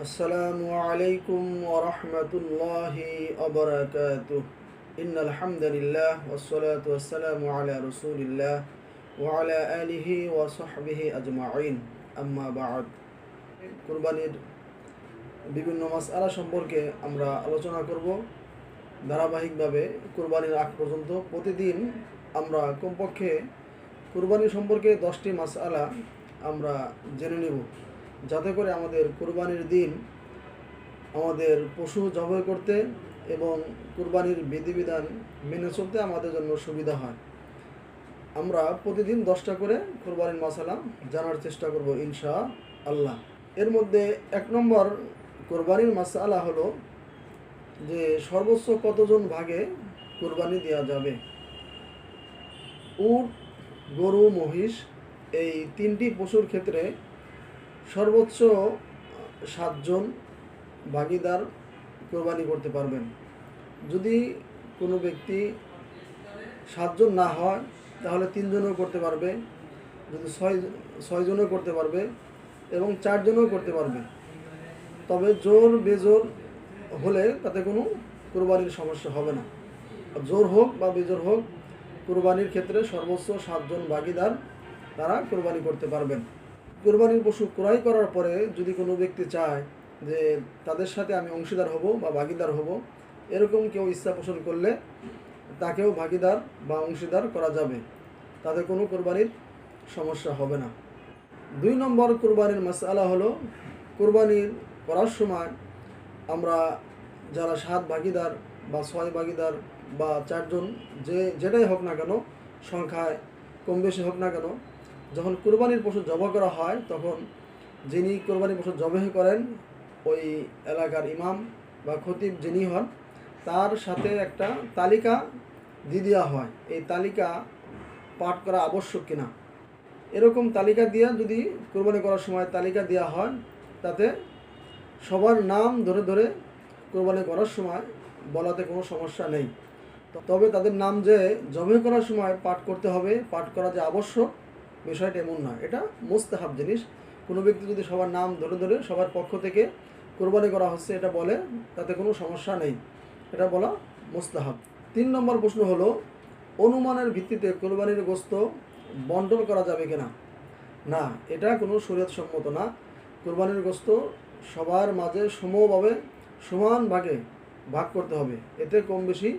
আসসালামু আলাইকুম ওয়া রাহমাতুল্লাহি ওয়া বারাকাতুহু। ইন্নাল হামদালিল্লাহ ওয়াসসালাতু ওয়াসসালামু আলা রাসূলিল্লাহ ওয়া আলা আলিহি ওয়া সাহবিহি আজমাইন। আম্মা বা'দ। কুরবানির বিভিন্ন মাসআলা সম্পর্কে আমরা আলোচনা করব ধারাবাহিকভাবে। কুরবানির আগ পর্যন্ত প্রতিদিন আমরা কমপক্ষে কুরবানি সম্পর্কে 10টি মাসআলা আমরা জেনে নেব, যাতে করে আমাদের কুরবানির দিন আমাদের পশু জবাই করতে এবং কুরবানির বিধিবিধান মেনে চলতে আমাদের জন্য সুবিধা হয়। আমরা প্রতিদিন 10টা করে কুরবানির মাসালা জানার চেষ্টা করব ইনশাআল্লাহ। এর মধ্যে 1 নম্বর কুরবানির মাসালা হলো যে সর্বোচ্চ কতজন ভাগে কুরবানি দেওয়া যাবে। উট, গরু, মহিষ এই 3টি পশুর ক্ষেত্রে সর্বোচ্চ 7 জন ভাগিদার কোরবানি করতে পারবেন। যদি কোনো ব্যক্তি 7 জন না হয় তাহলে 3 জনও করতে পারবে, যদি 6 জনও করতে পারবে এবং 4 জনও করতে পারবে। তবে জোর বেজোর হলে তাতে কোনো কোরবানির সমস্যা হবে না। জোর হোক বা বেজোর হোক, কোরবানির ক্ষেত্রে সর্বোচ্চ 7 জন ভাগিদার তারা কোরবানি করতে পারবেন। কোরবানির পশু ক্রয় করার পরে যদি কোনো ব্যক্তি চায় যে তাদের সাথে আমি অংশীদার হব বা ভাগিদার হব, এরকম কেউ ইচ্ছা পোষণ করলে তাকেও ভাগিদার বা অংশীদার করা যাবে, তাতে কোনো কোরবানির সমস্যা হবে না। 2 নম্বর কোরবানির মাসআলা হলো কোরবানির করার সময় আমরা যারা 7 ভাগিদার বা 6 ভাগিদার বা 4 জন যেটাই হোক না কেন, সংখ্যায় কম বেশি হোক না কেন, যখন কোরবানির পশু জবাই করা হয় তখন যিনি কোরবানির পশু জবাই করেন ওই এলাকার ইমাম বা খতিব যিনি হন, তার সাথে একটা তালিকা দিয়ে দেওয়া হয়। এই তালিকা পাঠ করা আবশ্যক কিনা, এরকম তালিকা দিয়ে যদি কোরবানি করার সময় তালিকা দেওয়া হয়, তাতে সবার নাম ধরে ধরে কোরবানি করার সময় বলাতে কোনো সমস্যা নেই। তবে তাদের নাম যে জবাই করার সময় পাঠ করতে হবে, পাঠ করা যে আবশ্যক, বিষয়টা এমন নয়। এটা মুস্তাহাব জিনিস। কোনো ব্যক্তি যদি সবার নাম ধরে ধরে সবার পক্ষ থেকে কোরবানি করা হচ্ছে এটা বলে, তাতে কোনো সমস্যা নেই, এটা বলা মুস্তাহাব। 3 নম্বর প্রশ্ন হলো অনুমানের ভিত্তিতে কোরবানির গোশত বন্টন করা যাবে কিনা। না, এটা কোনো শরীয়ত সম্মত না। কোরবানির গোশত সবার মাঝে সমভাবে সমান ভাগে ভাগ করতে হবে, এতে কম বেশি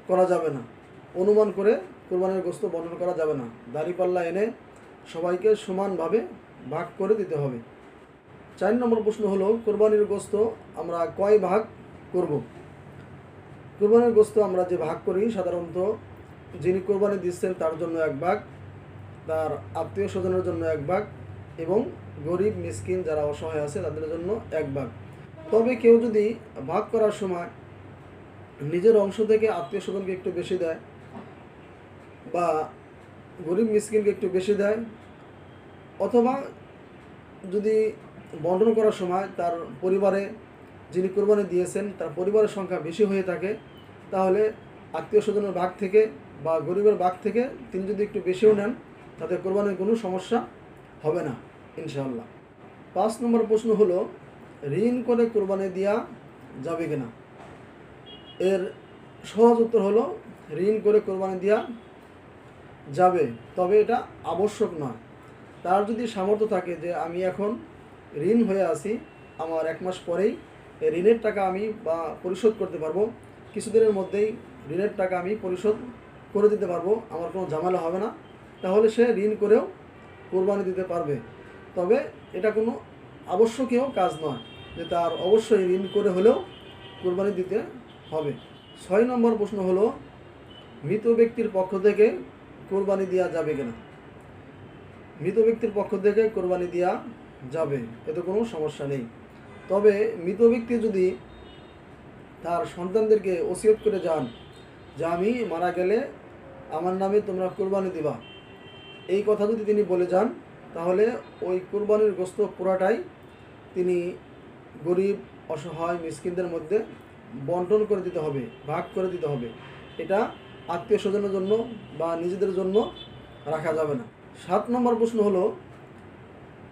করা যাবে না। অনুমান করে কোরবানির গোশত বন্টন করা যাবে না। দাড়িপাল্লা এনে সবাইকে সমানভাবে ভাগ করে দিতে হবে। 4 নম্বর প্রশ্ন হলো কোরবানির গোশত আমরা কয় ভাগ করব। কোরবানির গোশত আমরা যে ভাগ করি, সাধারণত যিনি কোরবানি দিচ্ছেন তার জন্য 1 ভাগ, তার আত্মীয় স্বজনের জন্য 1 ভাগ এবং গরিব মিসকিন যারা অসহায় আছে তাদের জন্য 1 ভাগ। তবে কেউ যদি ভাগ করার সময় নিজের অংশ থেকে আত্মীয় স্বজনকে একটু বেশি দেয় বা গরিব মিসকিনকে একটু বেশি দেয়, অথবা যদি বন্টন করার সময় তার পরিবারে যিনি কোরবানি দিয়েছেন তার পরিবারের সংখ্যা বেশি হয়ে থাকে, তাহলে আত্মীয় স্বজনের ভাগ থেকে বা গরিবের ভাগ থেকে তিনি যদি একটু বেশিও নেন, তাতে কোরবানির কোনো সমস্যা হবে না ইনশাআল্লাহ। 5 নম্বর প্রশ্ন হলো ঋণ করে কোরবানি দেওয়া যাবে কিনা। এর সহজ উত্তর হলো ঋণ করে কোরবানি দেওয়া যাবে, তবে এটা আবশ্যক নয়। তার যদি সামর্থ্য থাকে যে আমি এখন ঋণ হয়ে আছি, আমার 1 মাস পরেই এই ঋণের টাকা আমি বা পরিশোধ করতে পারবো, কিছুদিনের মধ্যেই ঋণের টাকা আমি পরিশোধ করে দিতে পারবো, আমার কোনো ঝামেলা হবে না, তাহলে সে ঋণ করেও কোরবানি দিতে পারবে। তবে এটা কোনো আবশ্যকীয় কাজ নয় যে তার অবশ্যই ঋণ করে হলেও কোরবানি দিতে হবে। 6 নম্বর প্রশ্ন হলো মৃত ব্যক্তির পক্ষ থেকে কোরবানি দেওয়া যাবে কিনা। মৃত ব্যক্তির পক্ষ থেকে কোরবানি দেওয়া যাবে, এতে কোনো সমস্যা নেই। তবে মৃত ব্যক্তি যদি তার সন্তানদেরকে ওসিয়ত করে যান যে আমি মারা গেলে আমার নামে তোমরা কোরবানি দিবা, এই কথা যদি তিনি বলে যান, তাহলে ওই কোরবানির গোশত পুরাটাই তিনি গরিব অসহায় মিসকিনদের মধ্যে বন্টন করে দিতে হবে, ভাগ করে দিতে হবে। এটা আত্মীয় স্বজনের জন্য বা নিজেদের জন্য রাখা যাবে না। 7 নম্বর প্রশ্ন হলো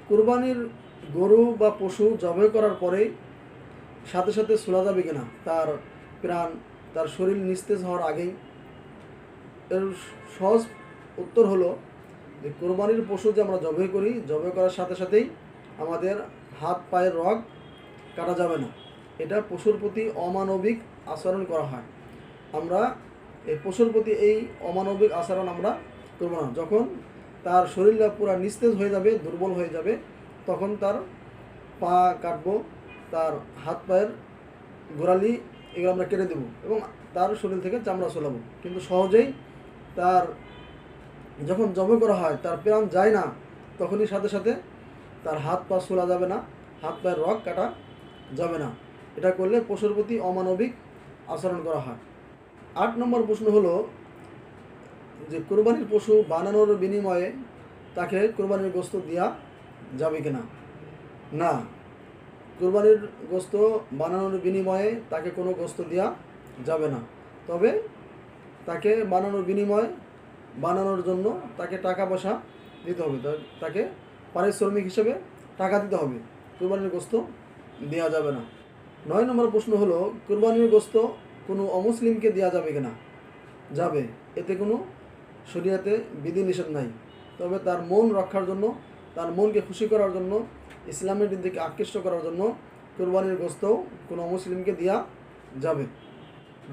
কোরবানির গরু বা পশু জবাই করার পরে সাথে সাথে ছোলা যাবে কিনা, তার প্রাণ, তার শরীর নিস্তেজ হওয়ার আগেই? এর সহজ উত্তর হলো যে কোরবানির পশু যে আমরা জবাই করি, জবাই করার সাথে সাথেই আমাদের হাত পায়ের রগ কাটা যাবে না। এটা পশুর প্রতি অমানবিক আচরণ করা হয়। আমরা এই পশুর প্রতি এই অমানবিক আচরণ আমরা করব না। যখন তার শরীরটা পুরো নিস্তেজ হয়ে যাবে, দুর্বল হয়ে যাবে, তখন তার পা কাটবো, তার হাত পায়ের গোড়ালি এগুলো আমরা কেটে দেবো এবং তার শরীর থেকে চামড়া চলাবো। কিন্তু সহজেই তার যখন জবাই করা হয়, তার প্রাণ যায় না, তখনই সাথে সাথে তার হাত পা ছোলা যাবে না, হাত পায়ের রগ কাটা যাবে না। এটা করলে পশুর প্রতি অমানবিক আচরণ করা হয়। 8 নম্বর প্রশ্ন হলো যে কোরবানির পশু বানানোর বিনিময়ে তাকে কোরবানির গোশত দেওয়া যাবে কিনা? না, কোরবানির গোশত বানানোর বিনিময়ে তাকে কোনো গোশত দেওয়া যাবে না। তবে তাকে বানানোর বিনিময়ে বানানোর জন্য তাকে টাকা পয়সা দিতে হবে, তাকে পারিশ্রমিক হিসেবে টাকা দিতে হবে। কোরবানির গোশত দেওয়া যাবে না। 9 নম্বর প্রশ্ন হলো কোরবানির গোশত কোনো অমুসলিমকে দেওয়া যাবে কিনা? যাবে, এতে কোনো শরীয়তে বিধিনিষেধ নাই। তবে তার মন রক্ষার জন্য, তার মনকে খুশি করার জন্য, ইসলামের দিকে আকৃষ্ট করার জন্য কোরবানির গোশত কোনো অমুসলিমকে দেওয়া যাবে।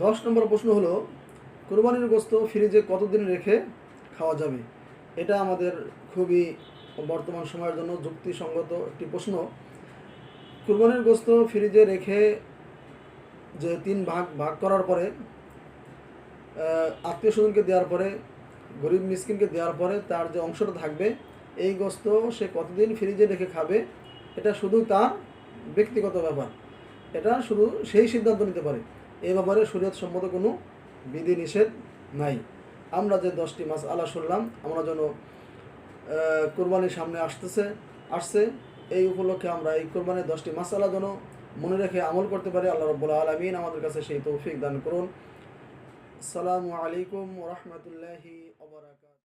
10 নম্বর প্রশ্ন হলো কোরবানির গোশত ফ্রিজে কতদিন রেখে খাওয়া যাবে? এটা আমাদের খুবই বর্তমান সময়ের জন্য যুক্তিসঙ্গত একটি প্রশ্ন। কোরবানির গোশত ফ্রিজে রেখে যে 3 ভাগ করার পরে, আত্মীয় স্বজনকে দেওয়ার পরে, গরিব মিসকিনকে দেওয়ার পরে তার যে অংশটা থাকবে, এই গোশত সে কতদিন ফ্রিজে রেখে খাবে এটা শুধু তার ব্যক্তিগত ব্যাপার। এটা শুধু সেই সিদ্ধান্ত নিতে পারে। এই ব্যাপারে শরীয়ত সম্মত কোনো বিধি নিষেধ নাই। আমরা যে 10টি মাসআলা শুনলাম, আমরা যেন কোরবানির সামনে আসছে এই উপলক্ষে আমরা এই কোরবানির 10টি মাসআলা যেন মনে রেখে আমল করতে পারি। আল্লাহ রাব্বুল আলামিন আমাদের কাছে সেই তৌফিক দান করুন। আসসালামু আলাইকুম ওয়া রাহমাতুল্লাহি ওয়া বারাকাতুহু।